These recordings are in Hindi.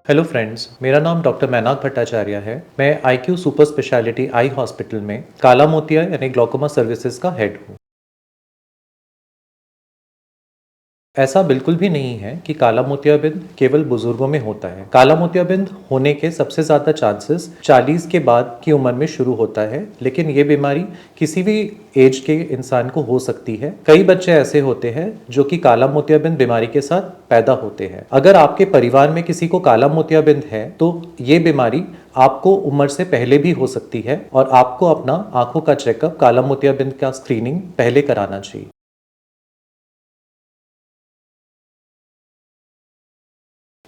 हेलो फ्रेंड्स, मेरा नाम डॉक्टर मैनाक भट्टाचार्य है। मैं IQ super speciality eye hospital में काला मोतिया यानी ग्लोकोमा सर्विसेज का हेड हूँ। ऐसा बिल्कुल भी नहीं है कि काला मोतियाबिंद केवल बुजुर्गों में होता है। काला मोतियाबिंद होने के सबसे ज़्यादा चांसेस 40 के बाद की उम्र में शुरू होता है, लेकिन ये बीमारी किसी भी एज के इंसान को हो सकती है। कई बच्चे ऐसे होते हैं जो कि काला मोतियाबिंद बीमारी के साथ पैदा होते हैं। अगर आपके परिवार में किसी को काला मोतियाबिंद है तो ये बीमारी आपको उम्र से पहले भी हो सकती है और आपको अपना आंखों का चेकअप, काला मोतियाबिंद का स्क्रीनिंग पहले कराना चाहिए।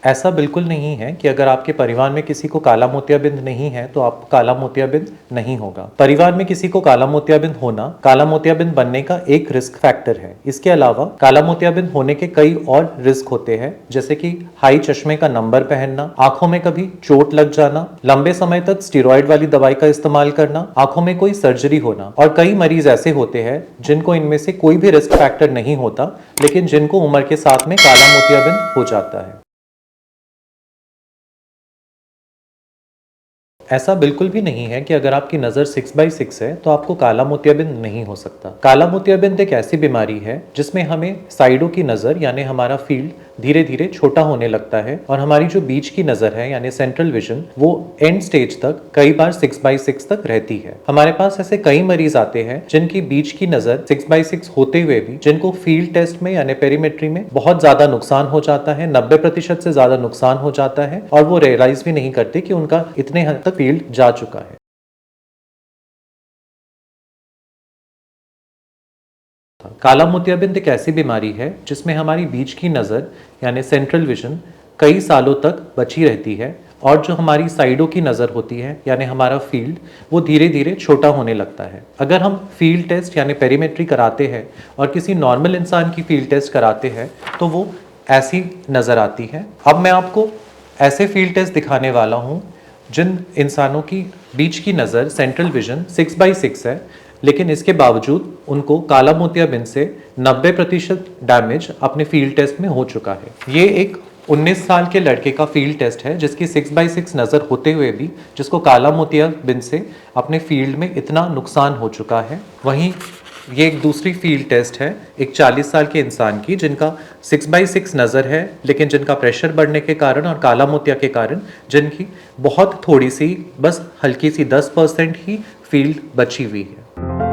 ऐसा बिल्कुल नहीं है कि अगर आपके परिवार में किसी को काला मोतियाबिंद नहीं है तो आपको काला मोतियाबिंद नहीं होगा। परिवार में किसी को काला मोतियाबिंद होना काला मोतियाबिंद बनने का एक रिस्क फैक्टर है। इसके अलावा काला मोतियाबिंद होने के कई और रिस्क होते हैं, जैसे कि हाई चश्मे का नंबर पहनना, आंखों में कभी चोट लग जाना, लंबे समय तक स्टेरॉइड वाली दवाई का इस्तेमाल करना, आंखों में कोई सर्जरी होना। और कई मरीज ऐसे होते हैं जिनको इनमें से कोई भी रिस्क फैक्टर नहीं होता, लेकिन जिनको उम्र के साथ में काला मोतियाबिंद हो जाता है। ऐसा बिल्कुल भी नहीं है कि अगर आपकी नज़र 6/6 है तो आपको काला मोतियाबिंद नहीं हो सकता। काला मोतियाबिंद एक ऐसी बीमारी है जिसमें हमें साइडों की नज़र यानी हमारा फील्ड धीरे धीरे छोटा होने लगता है और हमारी जो बीच की नज़र है यानी सेंट्रल विजन वो एंड स्टेज तक कई बार 6/6 तक रहती है। हमारे पास ऐसे कई मरीज आते हैं जिनकी बीच की नज़र 6/6 होते हुए भी जिनको फील्ड टेस्ट में यानी पेरीमेट्री में बहुत ज़्यादा नुकसान हो जाता है, 90% से ज़्यादा नुकसान हो जाता है और वो रियलाइज भी नहीं करते कि उनका इतने हद तक फील्ड जा चुका है। काला मोतियाबिंद एक ऐसी बीमारी है जिसमें हमारी बीच की नज़र यानी सेंट्रल विजन कई सालों तक बची रहती है और जो हमारी साइडों की नज़र होती है यानी हमारा फील्ड वो धीरे धीरे छोटा होने लगता है। अगर हम फील्ड टेस्ट यानी पेरीमेट्री कराते हैं और किसी नॉर्मल इंसान की फील्ड टेस्ट कराते हैं तो वो ऐसी नज़र आती है। अब मैं आपको ऐसे फील्ड टेस्ट दिखाने वाला हूँ जिन इंसानों की बीच की नज़र सेंट्रल विजन 6/6 है, लेकिन इसके बावजूद उनको काला मोतियाबिंद से 90% डैमेज अपने फील्ड टेस्ट में हो चुका है। ये एक 19 साल के लड़के का फील्ड टेस्ट है जिसकी 6/6 नज़र होते हुए भी जिसको काला मोतियाबिंद से अपने फील्ड में इतना नुकसान हो चुका है। वहीं ये एक दूसरी फील्ड टेस्ट है एक 40 साल के इंसान की जिनका 6/6 नज़र है, लेकिन जिनका प्रेशर बढ़ने के कारण और काला मोतिया के कारण जिनकी बहुत थोड़ी सी बस हल्की सी 10% ही फील्ड बची हुई है।